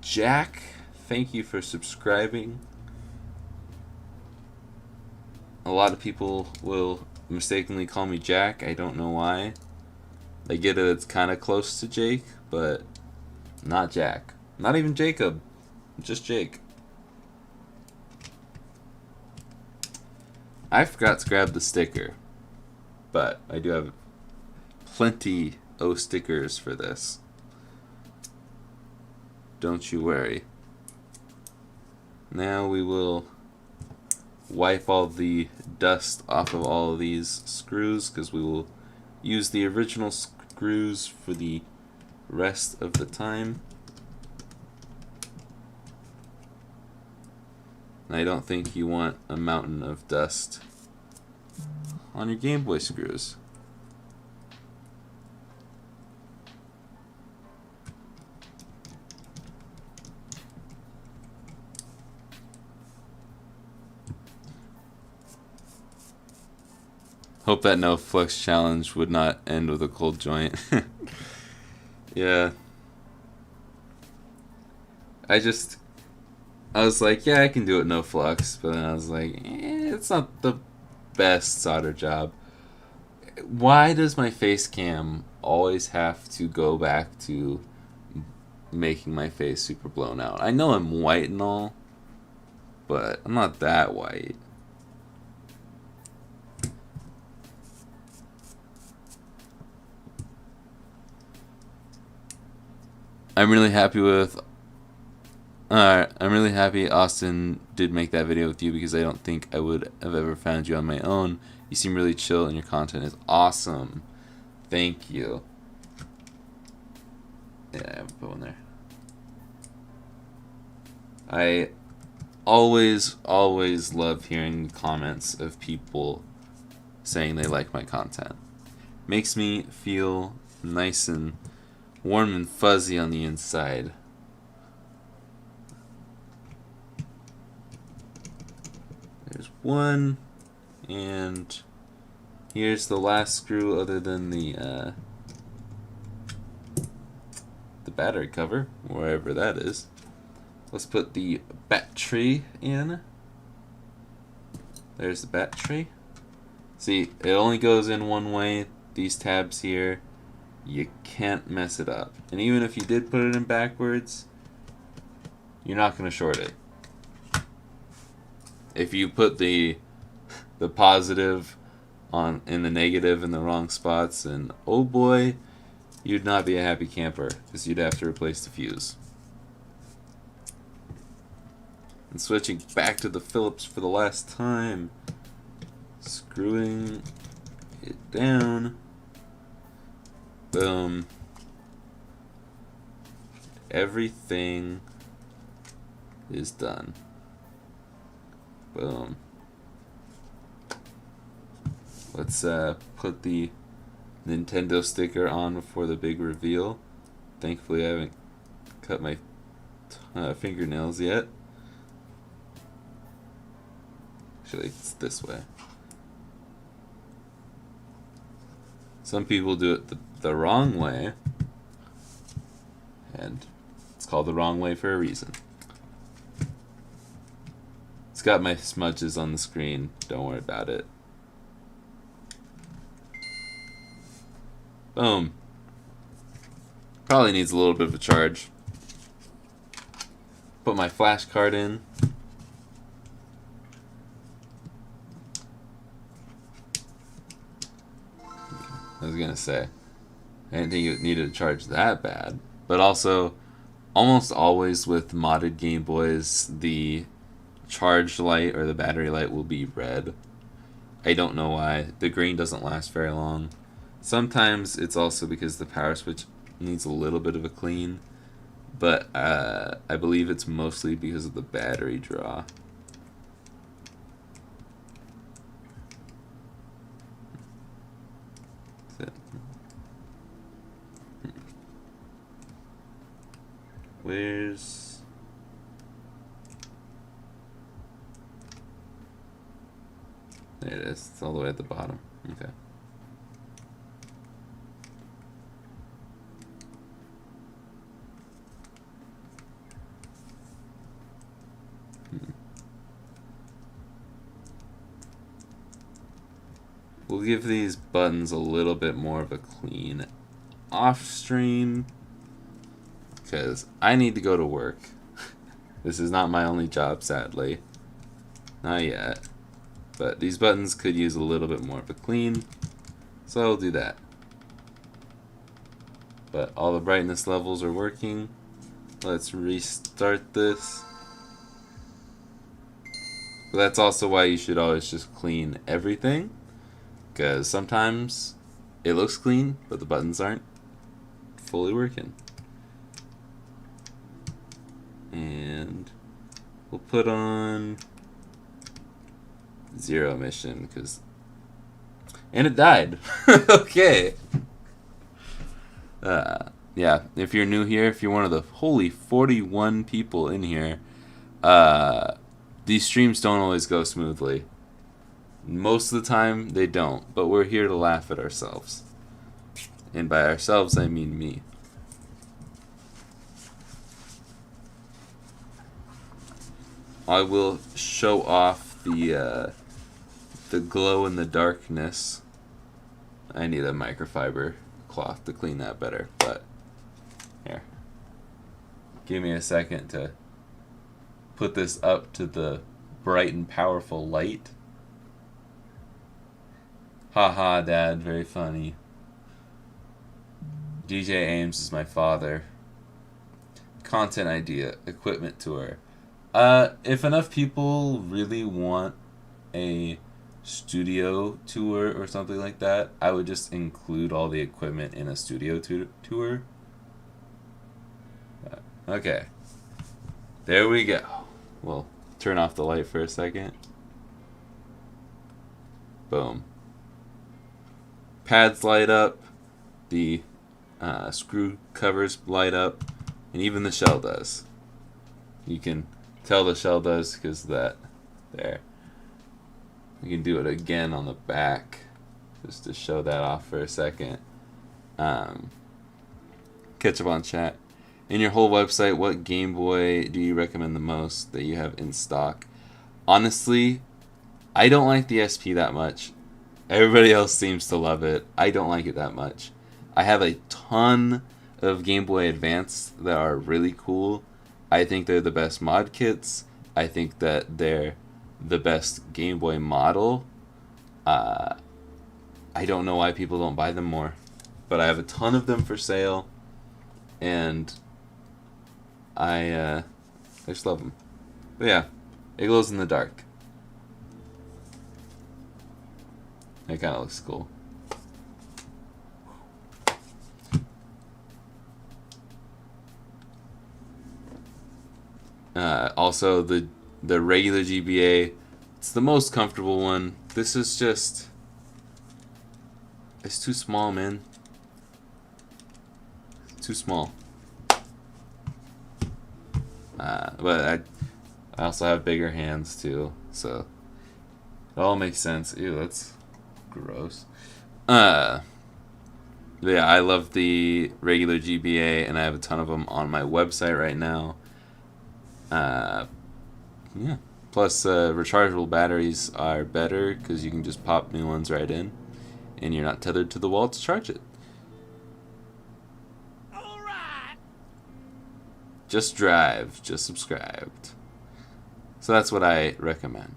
Jack, thank you for subscribing. A lot of people will mistakenly call me Jack. I don't know why. They get it, it's kind of close to Jake, but not Jack. Not even Jacob. Just Jake. I forgot to grab the sticker, but I do have plenty of stickers for this. Don't you worry. Now we will wipe all the dust off of all of these screws, because we will use the original screws for the rest of the time. I don't think you want a mountain of dust on your Game Boy screws. Hope that no flux challenge would not end with a cold joint. Yeah. I was like, yeah, I can do it no flux, but then I was like, it's not the best solder job. Why does my face cam always have to go back to making my face super blown out? I know I'm white and all, but I'm not that white. I'm really happy with Alright, I'm really happy Austin did make that video with you because I don't think I would have ever found you on my own. You seem really chill and your content is awesome. Thank you. Yeah, I haven't put one there. I always love hearing comments of people saying they like my content. Makes me feel nice and warm and fuzzy on the inside. There's one, and here's the last screw other than the battery cover, wherever that is. Let's put the battery in. There's the battery. See, it only goes in one way. These tabs here, you can't mess it up. And even if you did put it in backwards, you're not going to short it. If you put the positive in the negative in the wrong spots, and oh boy, you'd not be a happy camper because you'd have to replace the fuse. And switching back to the Phillips for the last time, screwing it down. Boom. Everything is done. Boom. Let's put the Nintendo sticker on before the big reveal. Thankfully I haven't cut my fingernails yet. Actually, it's this way. Some people do it the wrong way, and it's called the wrong way for a reason. It's got my smudges on the screen, don't worry about it. Boom. Probably needs a little bit of a charge. Put my flash card in. I was gonna say, I didn't think it needed to charge that bad. But also, almost always with modded Game Boys, the charge light or the battery light will be red. I don't know why. The green doesn't last very long. Sometimes it's also because the power switch needs a little bit of a clean, but I believe it's mostly because of the battery draw. Where's... There it is. It's all the way at the bottom. Okay. We'll give these buttons a little bit more of a clean off stream because I need to go to work. This is not my only job, sadly. Not yet. But these buttons could use a little bit more of a clean, so I'll do that. But all the brightness levels are working. Let's restart this. But that's also why you should always just clean everything, because sometimes it looks clean, but the buttons aren't fully working. And we'll put on 0 emission, because... And it died! Okay! Yeah, if you're new here, if you're one of the holy 41 people in here, these streams don't always go smoothly. Most of the time, they don't, but we're here to laugh at ourselves. And by ourselves, I mean me. I will show off the glow in the darkness. I need a microfiber cloth to clean that better, but here. Give me a second to put this up to the bright and powerful light. Haha, Dad, very funny. DJ Ames is my father. content idea, equipment tour. If enough people really want a studio tour or something like that, I would just include all the equipment in a studio tour. Okay. There we go. We'll turn off the light for a second. Boom. Pads light up. The screw covers light up. And even the shell does. You can tell the shell does because that there. We can do it again on the back just to show that off for a second. Catch up on chat. In your whole website, what Game Boy do you recommend the most that you have in stock? Honestly, I don't like the SP that much. Everybody else seems to love it. I don't like it that much. I have a ton of Game Boy Advance that are really cool. I think they're the best mod kits. I think that they're the best Game Boy model. I don't know why people don't buy them more. But I have a ton of them for sale. And I just love them. But yeah, it glows in the dark. It kind of looks cool. Also, the regular GBA, it's the most comfortable one. This is just, it's too small, man. Too small. But I also have bigger hands too, so it all makes sense. Ew, that's gross. But yeah, I love the regular GBA, and I have a ton of them on my website right now. Yeah. Plus, rechargeable batteries are better because you can just pop new ones right in, and you're not tethered to the wall to charge it. Just drive, just subscribed. So that's what I recommend.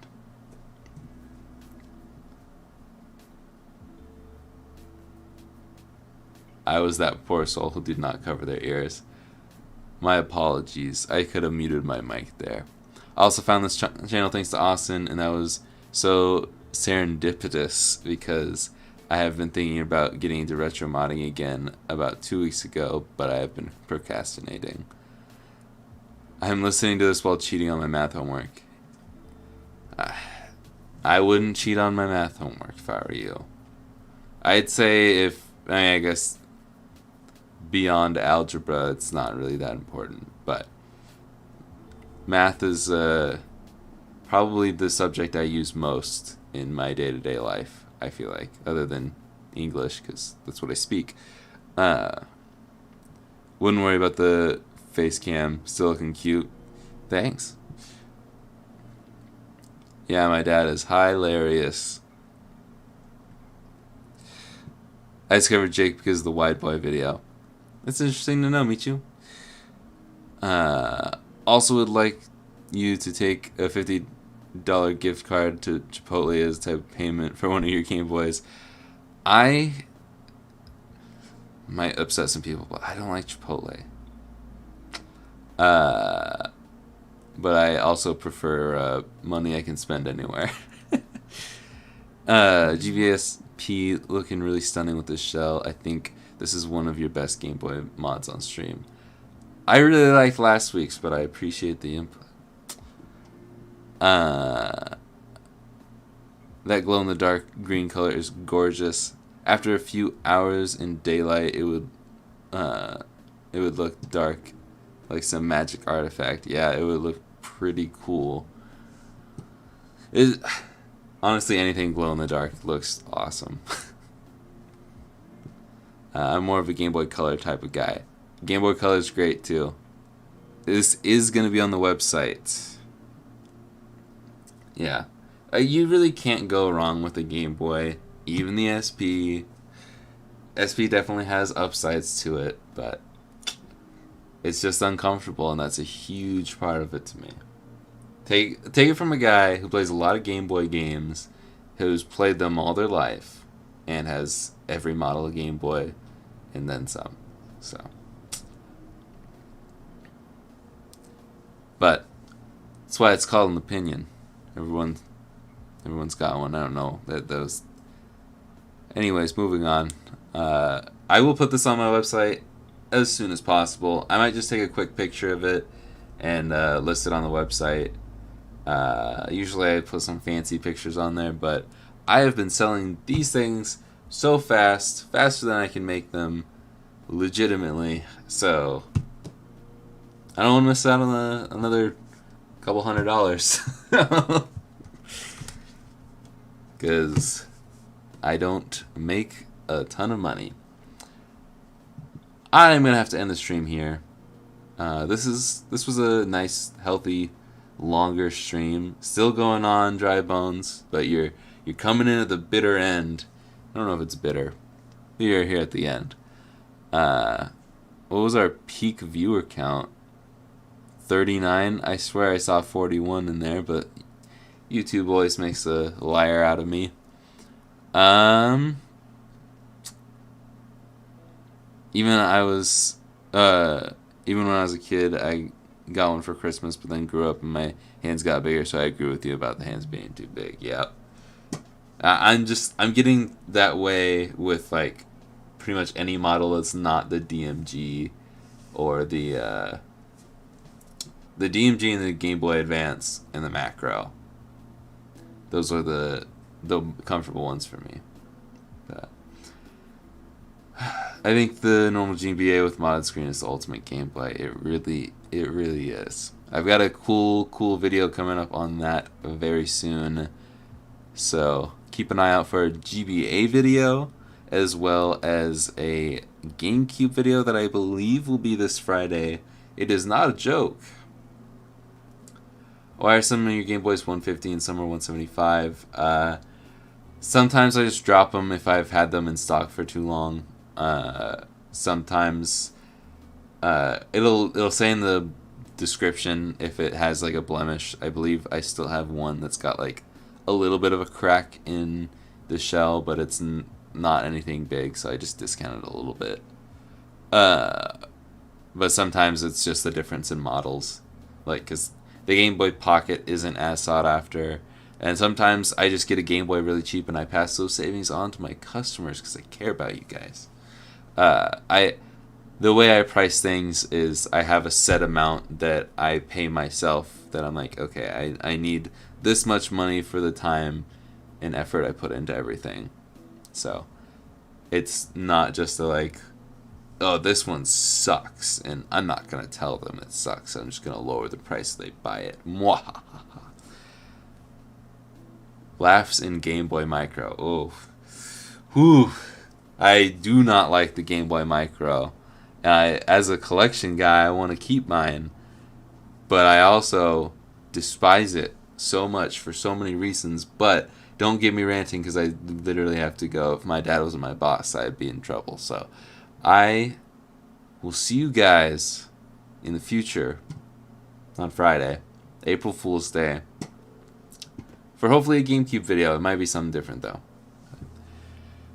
I was that poor soul who did not cover their ears. My apologies. I could have muted my mic there. I also found this channel thanks to Austin, and that was so serendipitous because I have been thinking about getting into retro modding again about 2 weeks ago, but I have been procrastinating. I'm listening to this while cheating on my math homework. I wouldn't cheat on my math homework if I were you. I'd say I guess beyond algebra, it's not really that important, but math is probably the subject I use most in my day-to-day life, I feel like, other than English, because that's what I speak. Wouldn't worry about the face cam, still looking cute. Thanks. Yeah, my dad is hilarious. I discovered Jake because of the Wide Boy video. That's interesting to know, Michu. Also would like you to take a $50 gift card to Chipotle as a type of payment for one of your Game Boys. I might upset some people, but I don't like Chipotle. But I also prefer money I can spend anywhere. GBSP looking really stunning with this shell. I think this is one of your best Game Boy mods on stream. I really liked last week's, but I appreciate the input. That glow-in-the-dark green color is gorgeous. After a few hours in daylight, it would look dark, like some magic artifact. Yeah, it would look pretty cool. Honestly, anything glow-in-the-dark looks awesome. I'm more of a Game Boy Color type of guy. Game Boy Color is great too. This is going to be on the website. Yeah. You really can't go wrong with a Game Boy. Even the SP. SP definitely has upsides to it, but it's just uncomfortable, and that's a huge part of it to me. Take it from a guy who plays a lot of Game Boy games, who's played them all their life, and has every model of Game Boy, and then some. So, But that's why it's called an opinion. Everyone's got one. I don't know that those. Anyways, moving on. I will put this on my website as soon as possible. I might just take a quick picture of it and list it on the website. Usually I put some fancy pictures on there, but I have been selling these things so fast, faster than I can make them legitimately. So I don't want to miss out on another couple $100. Because I don't make a ton of money. I'm going to have to end the stream here. This was a nice, healthy, longer stream. Still going on, Dry Bones, but you're coming in at the bitter end. I don't know if it's bitter. You're here at the end. What was our peak viewer count? 39. I swear I saw 41 in there, but YouTube always makes a liar out of me. Even when I was a kid, I got one for Christmas, but then grew up and my hands got bigger, so I agree with you about the hands being too big. Yep. I'm getting that way with like pretty much any model that's not the DMG or the DMG and the Game Boy Advance and the Macro. Those are the comfortable ones for me. But I think the normal GBA with modded screen is the ultimate gameplay. It really is. I've got a cool video coming up on that very soon. So keep an eye out for a GBA video, as well as a GameCube video that I believe will be this Friday. It is not a joke. Why are some of your Game Boys 150 and some are 175? Sometimes I just drop them if I've had them in stock for too long. Sometimes it'll say in the description if it has like a blemish. I believe I still have one that's got like a little bit of a crack in the shell, but it's not anything big, so I just discount it a little bit. But sometimes it's just the difference in models, like because the Game Boy Pocket isn't as sought after, and sometimes I just get a Game Boy really cheap and I pass those savings on to my customers because I care about you guys. The way I price things is I have a set amount that I pay myself that I'm like, okay, I need this much money for the time and effort I put into everything. So it's not just like, oh, this one sucks, and I'm not going to tell them it sucks. I'm just going to lower the price so they buy it. Mwahaha. Laughs in Game Boy Micro. Oh. Whew. I do not like the Game Boy Micro. As a collection guy, I want to keep mine. But I also despise it so much for so many reasons. But don't get me ranting because I literally have to go. If my dad wasn't my boss, I'd be in trouble. So I will see you guys in the future on Friday, April Fool's Day, for hopefully a GameCube video. It might be something different though.